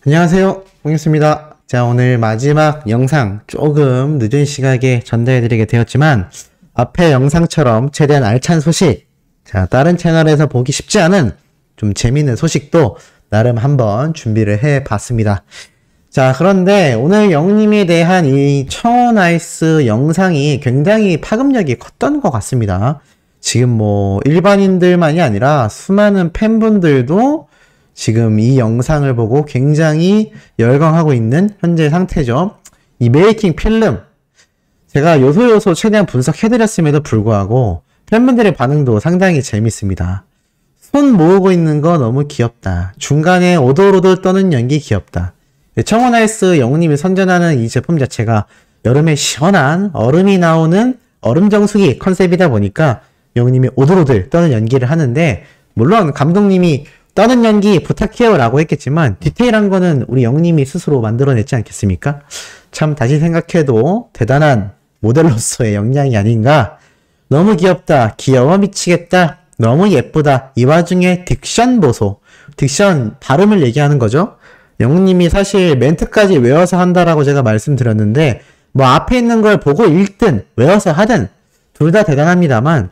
안녕하세요, 홍익수입니다. 자, 오늘 마지막 영상 조금 늦은 시각에 전달해드리게 되었지만 앞에 영상처럼 최대한 알찬 소식, 자, 다른 채널에서 보기 쉽지 않은 좀 재밌는 소식도 나름 한번 준비를 해봤습니다. 자, 그런데 오늘 영님에 대한 이 청원아이스 영상이 굉장히 파급력이 컸던 것 같습니다. 지금 뭐 일반인들만이 아니라 수많은 팬분들도 지금 이 영상을 보고 굉장히 열광하고 있는 현재 상태죠. 이 메이킹 필름, 제가 요소 최대한 분석해드렸음에도 불구하고 팬분들의 반응도 상당히 재밌습니다. 손 모으고 있는 거 너무 귀엽다. 중간에 오돌오돌 떠는 연기 귀엽다. 청원아이스 영웅님이 선전하는 이 제품 자체가 여름에 시원한 얼음이 나오는 얼음 정수기 컨셉이다 보니까 영웅님이 오돌오돌 떠는 연기를 하는데, 물론 감독님이 떠는 연기 부탁해요 라고 했겠지만 디테일한 거는 우리 영님이 스스로 만들어냈지 않겠습니까? 참 다시 생각해도 대단한 모델로서의 역량이 아닌가. 너무 귀엽다, 귀여워 미치겠다, 너무 예쁘다, 이 와중에 딕션 보소. 딕션 발음을 얘기하는 거죠. 영님이 사실 멘트까지 외워서 한다라고 제가 말씀드렸는데 뭐 앞에 있는 걸 보고 읽든 외워서 하든 둘 다 대단합니다만,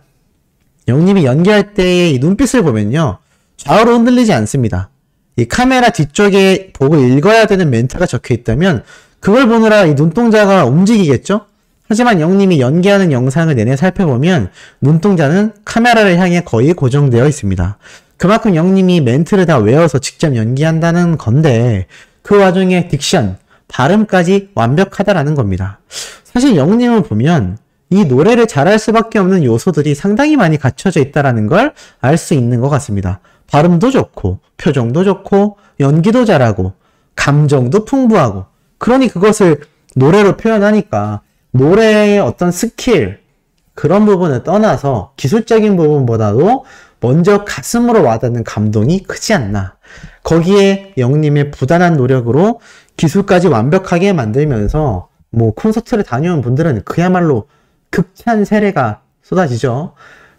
영님이 연기할 때의 이 눈빛을 보면요, 좌우로 흔들리지 않습니다. 이 카메라 뒤쪽에 보고 읽어야 되는 멘트가 적혀 있다면 그걸 보느라 이 눈동자가 움직이겠죠? 하지만 영님이 연기하는 영상을 내내 살펴보면 눈동자는 카메라를 향해 거의 고정되어 있습니다. 그만큼 영님이 멘트를 다 외워서 직접 연기한다는 건데 그 와중에 딕션, 발음까지 완벽하다라는 겁니다. 사실 영님을 보면 이 노래를 잘할 수밖에 없는 요소들이 상당히 많이 갖춰져 있다는 걸 알 수 있는 것 같습니다. 발음도 좋고, 표정도 좋고, 연기도 잘하고, 감정도 풍부하고, 그러니 그것을 노래로 표현하니까 노래의 어떤 스킬, 그런 부분을 떠나서 기술적인 부분보다도 먼저 가슴으로 와닿는 감동이 크지 않나. 거기에 영님의 부단한 노력으로 기술까지 완벽하게 만들면서 뭐 콘서트를 다녀온 분들은 그야말로 극찬 세례가 쏟아지죠.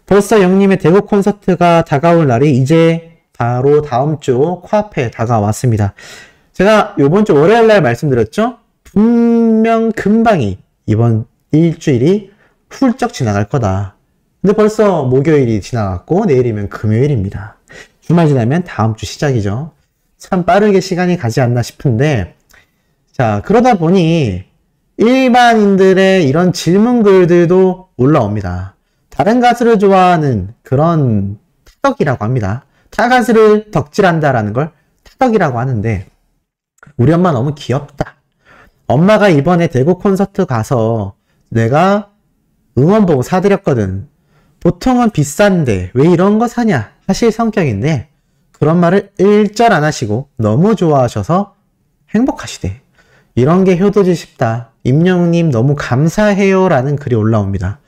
벌써 영님의 대구 콘서트가 다가올 날이 이제 바로 다음 주 코앞에 다가왔습니다. 제가 요번 주 월요일날 말씀드렸죠? 분명 금방이 이번 일주일이 훌쩍 지나갈 거다. 근데 벌써 목요일이 지나갔고 내일이면 금요일입니다. 주말 지나면 다음 주 시작이죠. 참 빠르게 시간이 가지 않나 싶은데, 자, 그러다 보니 일반인들의 이런 질문글들도 올라옵니다. 다른 가수를 좋아하는 그런 타덕이라고 합니다. 타 가수를 덕질한다라는 걸 타덕이라고 하는데, 우리 엄마 너무 귀엽다. 엄마가 이번에 대구 콘서트 가서 내가 응원봉 사드렸거든. 보통은 비싼데 왜 이런 거 사냐 하실 성격인데 그런 말을 일절 안 하시고 너무 좋아하셔서 행복하시대. 이런 게 효도지 싶다. 임영웅님 너무 감사해요 라는 글이 올라옵니다.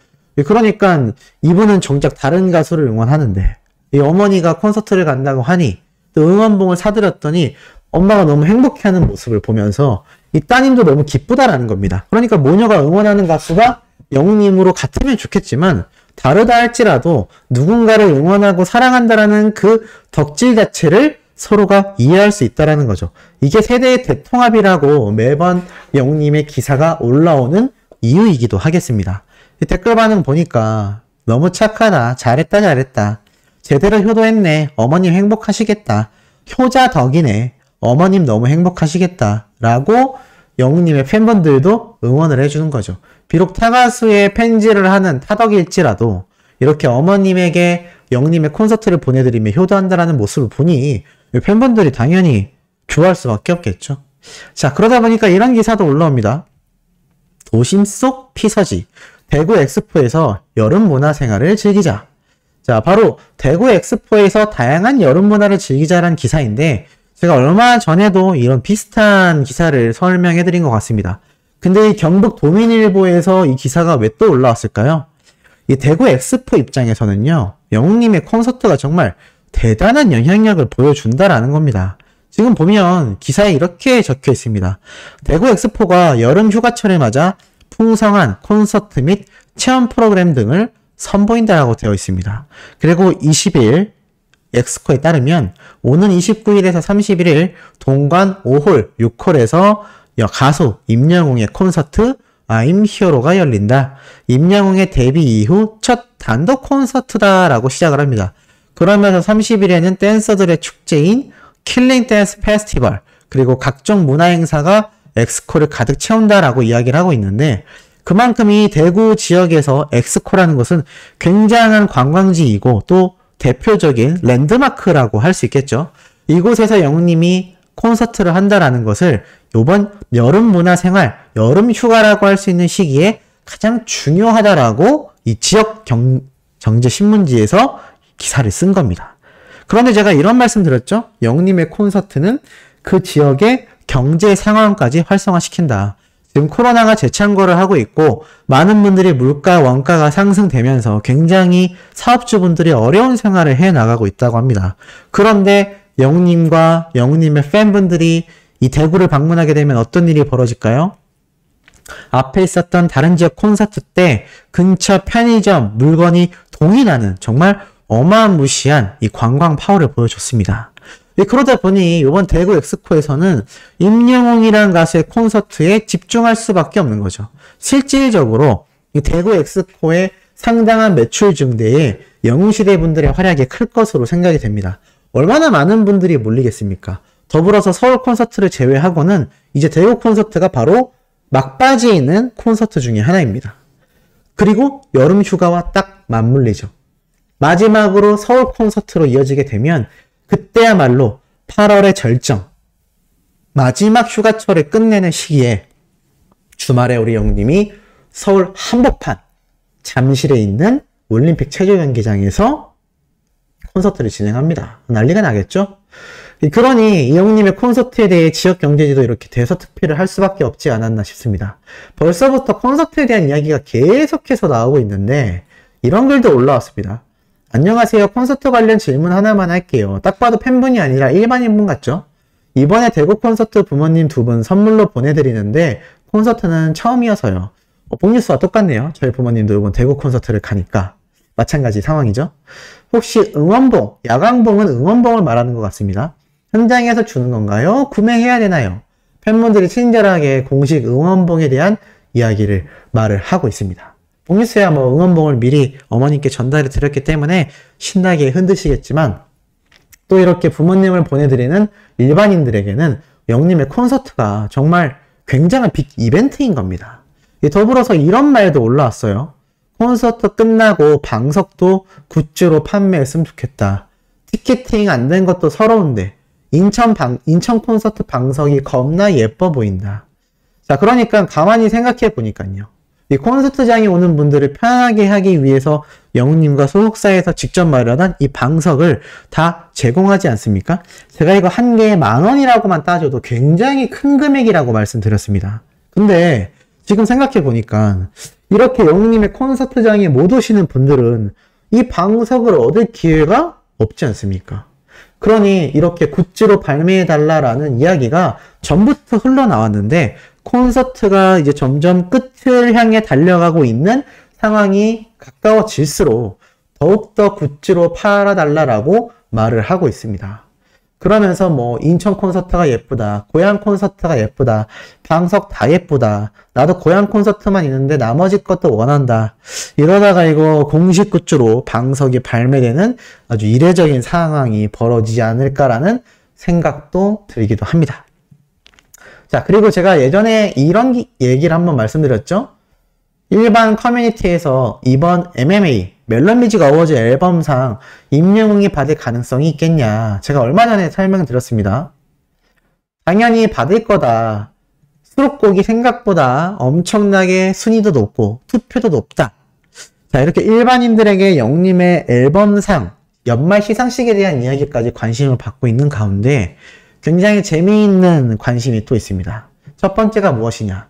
그러니까 이분은 정작 다른 가수를 응원하는데 이 어머니가 콘서트를 간다고 하니 또 응원봉을 사드렸더니 엄마가 너무 행복해하는 모습을 보면서 이 따님도 너무 기쁘다라는 겁니다. 그러니까 모녀가 응원하는 가수가 영웅님으로 같으면 좋겠지만 다르다 할지라도 누군가를 응원하고 사랑한다라는 그 덕질 자체를 서로가 이해할 수 있다라는 거죠. 이게 세대의 대통합이라고 매번 영웅님의 기사가 올라오는 이유이기도 하겠습니다. 댓글 반응 보니까 너무 착하다, 잘했다, 제대로 효도했네, 어머님 행복하시겠다, 효자 덕이네, 어머님 너무 행복하시겠다 라고 영웅님의 팬분들도 응원을 해주는 거죠. 비록 타가수의 팬질을 하는 타덕일지라도 이렇게 어머님에게 영웅님의 콘서트를 보내드리며 효도한다라는 모습을 보니 팬분들이 당연히 좋아할 수밖에 없겠죠. 자, 그러다 보니까 이런 기사도 올라옵니다. 도심 속 피서지, 대구 엑스포에서 여름 문화 생활을 즐기자. 자, 바로 대구 엑스포에서 다양한 여름 문화를 즐기자라는 기사인데 제가 얼마 전에도 이런 비슷한 기사를 설명해드린 것 같습니다. 근데 이 경북 도민일보에서 이 기사가 왜 또 올라왔을까요? 이 대구 엑스포 입장에서는요, 영웅님의 콘서트가 정말 대단한 영향력을 보여준다라는 겁니다. 지금 보면 기사에 이렇게 적혀 있습니다. 대구 엑스포가 여름 휴가철을 맞아 풍성한 콘서트 및 체험 프로그램 등을 선보인다라고 되어 있습니다. 그리고 20일 엑스코에 따르면 오는 29일에서 31일 동관 5홀 6홀에서 가수 임영웅의 콘서트 I'm Hero가 열린다. 임영웅의 데뷔 이후 첫 단독 콘서트다라고 시작을 합니다. 그러면서 30일에는 댄서들의 축제인 킬링 댄스 페스티벌 그리고 각종 문화 행사가 엑스코를 가득 채운다라고 이야기를 하고 있는데 그만큼 이 대구 지역에서 엑스코라는 것은 굉장한 관광지이고 또 대표적인 랜드마크라고 할 수 있겠죠. 이곳에서 영웅님이 콘서트를 한다라는 것을 이번 여름 문화생활, 여름 휴가라고 할 수 있는 시기에 가장 중요하다라고 이 지역 경제 신문지에서 기사를 쓴 겁니다. 그런데 제가 이런 말씀 드렸죠. 영웅님의 콘서트는 그 지역의 경제 상황까지 활성화시킨다. 지금 코로나가 재창궐을 하고 있고 많은 분들이 물가, 원가가 상승되면서 굉장히 사업주분들이 어려운 생활을 해나가고 있다고 합니다. 그런데 영웅님과 영웅님의 팬분들이 이 대구를 방문하게 되면 어떤 일이 벌어질까요? 앞에 있었던 다른 지역 콘서트 때 근처 편의점, 물건이 동이 나는 정말 어마무시한 이 관광 파워를 보여줬습니다. 그러다 보니 이번 대구 엑스코에서는 임영웅이라는 가수의 콘서트에 집중할 수밖에 없는 거죠. 실질적으로 이 대구 엑스코의 상당한 매출 증대에 영웅시대 분들의 활약이 클 것으로 생각이 됩니다. 얼마나 많은 분들이 몰리겠습니까? 더불어서 서울 콘서트를 제외하고는 이제 대구 콘서트가 바로 막바지에 있는 콘서트 중에 하나입니다. 그리고 여름 휴가와 딱 맞물리죠. 마지막으로 서울 콘서트로 이어지게 되면 그때야말로 8월의 절정, 마지막 휴가철을 끝내는 시기에 주말에 우리 영웅님이 서울 한복판 잠실에 있는 올림픽 체조 경기장에서 콘서트를 진행합니다. 난리가 나겠죠? 그러니 이 영웅님의 콘서트에 대해 지역 경제지도 이렇게 대서특필을 할 수밖에 없지 않았나 싶습니다. 벌써부터 콘서트에 대한 이야기가 계속해서 나오고 있는데 이런 글도 올라왔습니다. 안녕하세요. 콘서트 관련 질문 하나만 할게요. 딱 봐도 팬분이 아니라 일반인분 같죠? 이번에 대구 콘서트 부모님 2분 선물로 보내드리는데 콘서트는 처음이어서요. 복뉴스와 똑같네요. 저희 부모님도 이번 대구 콘서트를 가니까 마찬가지 상황이죠. 혹시 응원봉, 야광봉은 응원봉을 말하는 것 같습니다. 현장에서 주는 건가요? 구매해야 되나요? 팬분들이 친절하게 공식 응원봉에 대한 이야기를 말을 하고 있습니다. 복뉴스야 뭐 응원봉을 미리 어머님께 전달해 드렸기 때문에 신나게 흔드시겠지만 또 이렇게 부모님을 보내드리는 일반인들에게는 영웅님의 콘서트가 정말 굉장한 빅 이벤트인 겁니다. 더불어서 이런 말도 올라왔어요. 콘서트 끝나고 방석도 굿즈로 판매했으면 좋겠다. 티켓팅 안 된 것도 서러운데 인천 콘서트 방석이 겁나 예뻐 보인다. 자, 그러니까 가만히 생각해 보니까요. 이 콘서트장에 오는 분들을 편하게 하기 위해서 영웅님과 소속사에서 직접 마련한 이 방석을 다 제공하지 않습니까? 제가 이거 한 개에 10,000원이라고만 따져도 굉장히 큰 금액이라고 말씀드렸습니다. 근데 지금 생각해 보니까 이렇게 영웅님의 콘서트장에 못 오시는 분들은 이 방석을 얻을 기회가 없지 않습니까? 그러니 이렇게 굿즈로 발매해달라라는 이야기가 전부터 흘러나왔는데 콘서트가 이제 점점 끝을 향해 달려가고 있는 상황이 가까워질수록 더욱더 굿즈로 팔아달라라고 말을 하고 있습니다. 그러면서 뭐 인천 콘서트가 예쁘다, 고향 콘서트가 예쁘다, 방석 다 예쁘다, 나도 고향 콘서트만 있는데 나머지 것도 원한다. 이러다가 이거 공식 굿즈로 방석이 발매되는 아주 이례적인 상황이 벌어지지 않을까라는 생각도 들기도 합니다. 자, 그리고 제가 예전에 이런 얘기를 한번 말씀드렸죠. 일반 커뮤니티에서 이번 MMA 멜론뮤직 어워즈 앨범상 임영웅이 받을 가능성이 있겠냐. 제가 얼마 전에 설명드렸습니다. 당연히 받을 거다. 수록곡이 생각보다 엄청나게 순위도 높고 투표도 높다. 자, 이렇게 일반인들에게 영웅님의 앨범상 연말 시상식에 대한 이야기까지 관심을 받고 있는 가운데 굉장히 재미있는 관심이 또 있습니다. 첫 번째가 무엇이냐?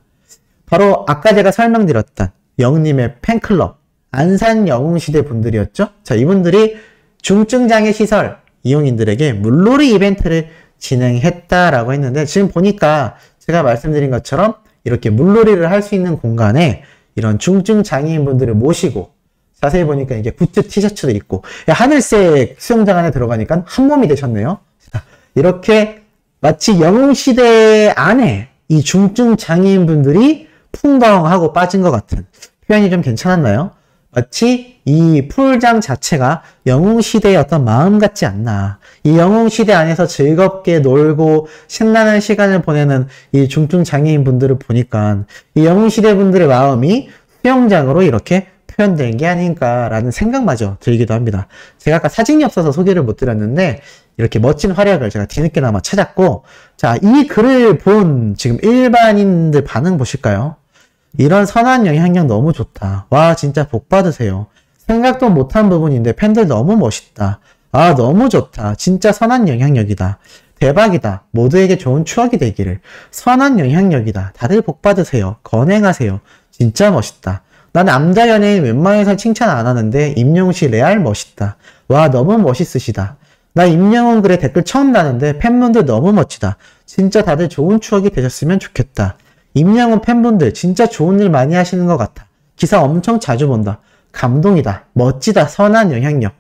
바로 아까 제가 설명드렸던 영웅님의 팬클럽 안산 영웅시대 분들이었죠. 자, 이분들이 중증장애 시설 이용인들에게 물놀이 이벤트를 진행했다라고 했는데 지금 보니까 제가 말씀드린 것처럼 이렇게 물놀이를 할 수 있는 공간에 이런 중증장애인 분들을 모시고 자세히 보니까 이게 굿즈 티셔츠도 있고 하늘색 수영장 안에 들어가니까 한 몸이 되셨네요. 이렇게 마치 영웅시대 안에 이 중증 장애인분들이 풍덩하고 빠진 것 같은 표현이 좀 괜찮았나요? 마치 이 풀장 자체가 영웅시대의 어떤 마음 같지 않나. 이 영웅시대 안에서 즐겁게 놀고 신나는 시간을 보내는 이 중증 장애인분들을 보니까 이 영웅시대 분들의 마음이 수영장으로 이렇게 표현된 게 아닌가라는 생각마저 들기도 합니다. 제가 아까 사진이 없어서 소개를 못 드렸는데 이렇게 멋진 활약을 제가 뒤늦게나마 찾았고, 자, 이 글을 본 지금 일반인들 반응 보실까요? 이런 선한 영향력 너무 좋다. 와, 진짜 복 받으세요. 생각도 못한 부분인데 팬들 너무 멋있다. 아, 너무 좋다. 진짜 선한 영향력이다. 대박이다. 모두에게 좋은 추억이 되기를. 선한 영향력이다. 다들 복 받으세요. 건행하세요. 진짜 멋있다. 난 남자 연예인 웬만해서 칭찬 안 하는데 임영웅씨 레알 멋있다. 와, 너무 멋있으시다. 나 임영웅 글에 댓글 처음 다는데 팬분들 너무 멋지다. 진짜 다들 좋은 추억이 되셨으면 좋겠다. 임영웅 팬분들 진짜 좋은 일 많이 하시는 것 같아. 기사 엄청 자주 본다. 감동이다. 멋지다. 선한 영향력.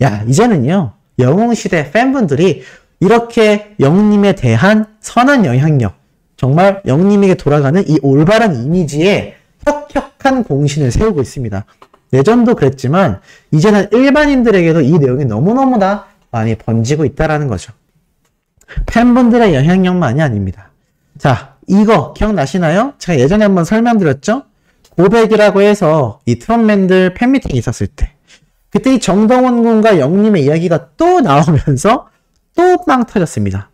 야, 이제는요, 영웅시대 팬분들이 이렇게 영웅님에 대한 선한 영향력, 정말 영웅님에게 돌아가는 이 올바른 이미지에 혁혁한 공신을 세우고 있습니다. 예전도 그랬지만 이제는 일반인들에게도 이 내용이 너무너무나 많이 번지고 있다라는 거죠. 팬분들의 영향력만이 아닙니다. 자, 이거 기억나시나요? 제가 예전에 한번 설명드렸죠? 고백이라고 해서 이 트롯맨들 팬미팅이 있었을 때 그때 이 정동원 군과 영님의 이야기가 또 나오면서 또 빵 터졌습니다.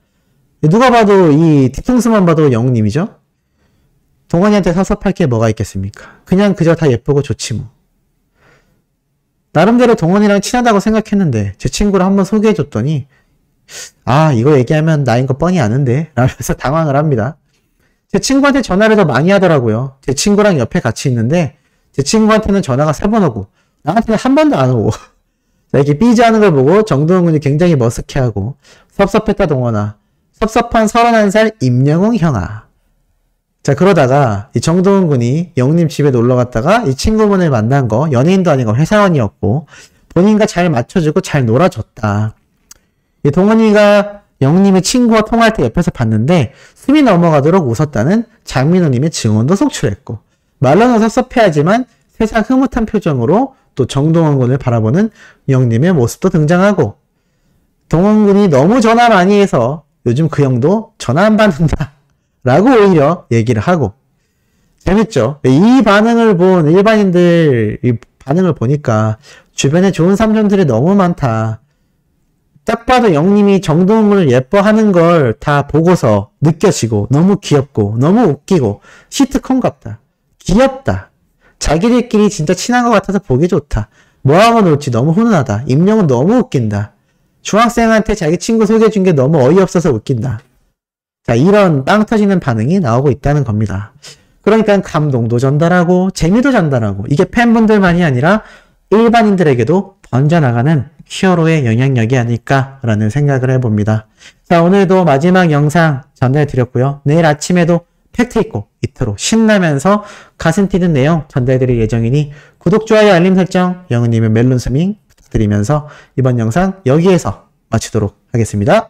누가 봐도 이 뒤통수만 봐도 영님이죠? 동원이한테 섭섭할 게 뭐가 있겠습니까? 그냥 그저 다 예쁘고 좋지 뭐. 나름대로 동원이랑 친하다고 생각했는데 제 친구를 한번 소개해줬더니 아, 이거 얘기하면 나인 거 뻔히 아는데 라면서 당황을 합니다. 제 친구한테 전화를 더 많이 하더라고요. 제 친구랑 옆에 같이 있는데 제 친구한테는 전화가 3번 오고 나한테는 한 번도 안 오고 이렇게 삐지하는 걸 보고 정동원 군이 굉장히 머쓱해하고 섭섭했다 동원아. 섭섭한 31살 임영웅 형아. 자, 그러다가 이 정동원 군이 영님 집에 놀러 갔다가 이 친구분을 만난 거 연예인도 아니고 회사원이었고 본인과 잘 맞춰주고 잘 놀아줬다. 이 동원이가 영님의 친구와 통화할 때 옆에서 봤는데 숨이 넘어가도록 웃었다는 장민호님의 증언도 속출했고 말로는 섭섭해하지만 세상 흐뭇한 표정으로 또 정동원 군을 바라보는 영님의 모습도 등장하고 동원 군이 너무 전화 많이 해서 요즘 그 형도 전화 안 받는다 라고 오히려 얘기를 하고 재밌죠? 이 반응을 본 일반인들 이 반응을 보니까 주변에 좋은 삼점들이 너무 많다. 딱 봐도 영님이 정동원 군을 예뻐하는 걸 다 보고서 느껴지고 너무 귀엽고 너무 웃기고 시트콤 같다. 귀엽다. 자기들끼리 진짜 친한 것 같아서 보기 좋다. 뭐하고 놀지 너무 훈훈하다. 임영은 너무 웃긴다. 중학생한테 자기 친구 소개해준 게 너무 어이없어서 웃긴다. 자, 이런 빵 터지는 반응이 나오고 있다는 겁니다. 그러니까 감동도 전달하고 재미도 전달하고 이게 팬분들만이 아니라 일반인들에게도 번져나가는 히어로의 영향력이 아닐까라는 생각을 해봅니다. 자, 오늘도 마지막 영상 전달드렸고요. 내일 아침에도 팩트있고 이토록 신나면서 가슴 뛰는 내용 전달드릴 예정이니 구독, 좋아요, 알림 설정, 영은님의 멜론 스밍 부탁드리면서 이번 영상 여기에서 마치도록 하겠습니다.